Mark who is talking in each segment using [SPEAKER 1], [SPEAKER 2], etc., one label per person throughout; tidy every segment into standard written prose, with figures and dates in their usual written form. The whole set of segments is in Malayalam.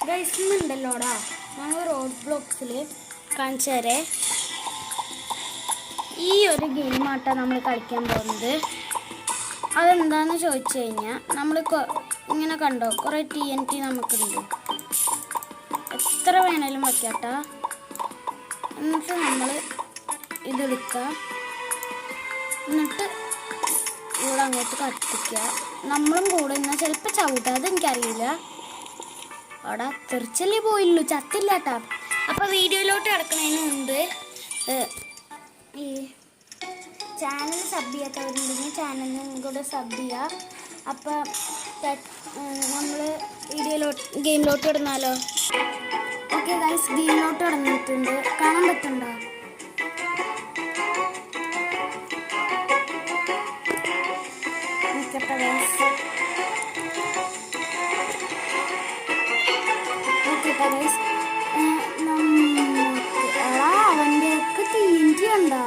[SPEAKER 1] ഗൈസുണ്ടല്ലോടാ, ഞങ്ങൾ റോഡ് ബ്ലോക്സിൽ കാണിച്ചു തരേ. ഈ ഒരു ഗെയിമാട്ടാണ് നമ്മൾ കളിക്കാൻ പോകുന്നത്. അതെന്താണെന്ന് ചോദിച്ചു കഴിഞ്ഞാൽ, നമ്മൾ ഇങ്ങനെ കണ്ടോ കുറേ TNT നമുക്കുണ്ട്. എത്ര വേണേലും വയ്ക്കാട്ടാ. എന്നിട്ട് നമ്മൾ ഇതെടുക്കുക, എന്നിട്ട് ഇവിടെ അങ്ങോട്ട് കത്തിക്കുക. നമ്മളും കൂടെ എന്നാൽ ചിലപ്പോൾ ചവിട്ടുക, അതെനിക്കറിയില്ല. അവിടെ തെറിച്ചല്ലേ പോയില്ലു, ചത്തില്ല കേട്ടാ. അപ്പോൾ വീഡിയോയിലോട്ട് കിടക്കുന്നതിന് മുമ്പ് ഈ ചാനൽ സബ് ചെയ്യാത്തവരുണ്ടെങ്കിൽ ചാനലിനും കൂടെ സബ് ചെയ്യുക. അപ്പോൾ നമ്മൾ ഗെയിമിലോട്ട് കിടന്നാലോ. Okay guys, ഗെയിമിലോട്ട് കിടന്നിട്ടുണ്ട്. കാണാൻ പറ്റുന്നുണ്ടോ? നിൽക്കട്ടെ ഗൈസ്. ഓക്കെ ഗൈസ്, അവൻ്റെ ഒക്കെ TNT ഉണ്ടോ?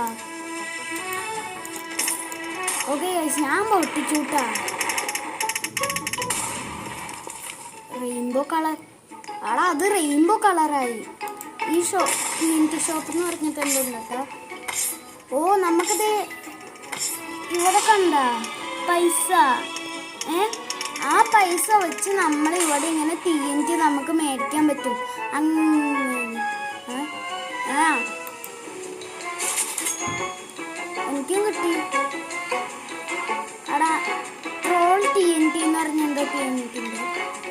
[SPEAKER 1] ഓക്കെ ഗൈസ്, ഞാൻ പൊട്ടിച്ചൂട്ടാ. റെയിൻബോ കളർ അത് റെയിൻബോ കളറായി. ഈ TNT ഷോപ്പ് എന്ന് പറഞ്ഞിട്ട് എന്തുണ്ട് കേട്ടോ. ഓ, നമുക്കിത് ഇവിടെ കണ്ട പൈസ, ആ പൈസ വെച്ച് നമ്മൾ ഇവിടെ ഇങ്ങനെ TNT നമുക്ക് മേടിക്കാൻ പറ്റും. അങ്ങനെ എനിക്കും കിട്ടി. അവിടെ ട്രോൾ TNT എന്ന് പറഞ്ഞ എന്തോ TNT ഉണ്ട്.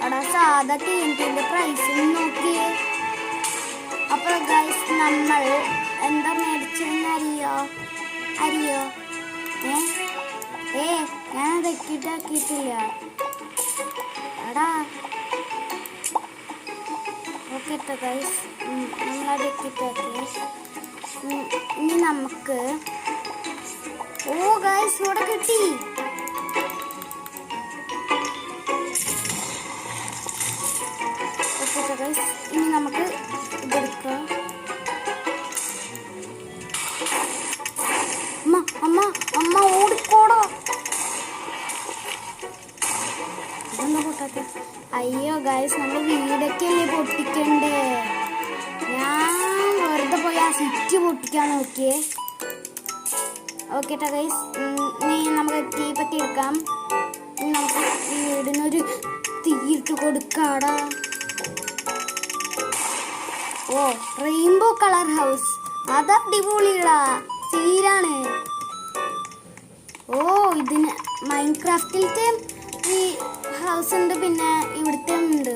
[SPEAKER 1] അവിടെ സാധാ TNTൻ്റെ പ്രൈസ് നോക്കിയേ. അപ്പോൾ ഗൈസ്, നമ്മൾ എന്താ മേടിച്ചെന്ന് അറിയോ? ഞാൻ ഇതാക്കിയിട്ടില്ല എടാ. ഓക്കെ ഗൈസ്, നമ്മളത് ഇതാക്കി. ഇനി നമുക്ക് ഗൈസ് ഇവിടെ കിട്ടി. ഓക്കെ ഗൈസ്, ഇനി നമുക്ക് ഇതെടുക്കാം. അമ്മ ഓടിക്കോടോ. ഇതെന്താ പൊട്ടാത്ത? അയ്യോ ഗൈസ്, നമ്മൾ വീടൊക്കെ അല്ലേ പൊട്ടിക്കണ്ടേ. ഞാൻ വെറുതെ പോയി ആ സ്വിച്ച് പൊട്ടിക്കാൻ നോക്കിയേ. ഓക്കെ ഗൈസ്, നമുക്ക് തീപ്പത്തി എടുക്കാം. നമുക്ക് വീടിനൊരു തീയിട്ട് കൊടുക്കാടാ. ഓ, റെയിൻബോ കളർ ഹൗസ്, അത് അടിപൊളിയാ, സീരാണ്. ഓ, ഇതിന് മൈൻക്രാഫ്റ്റിലത്തെ ഈ ഹൗസ് ഉണ്ട്, പിന്നെ ഇവിടുത്തെ ഉണ്ട്.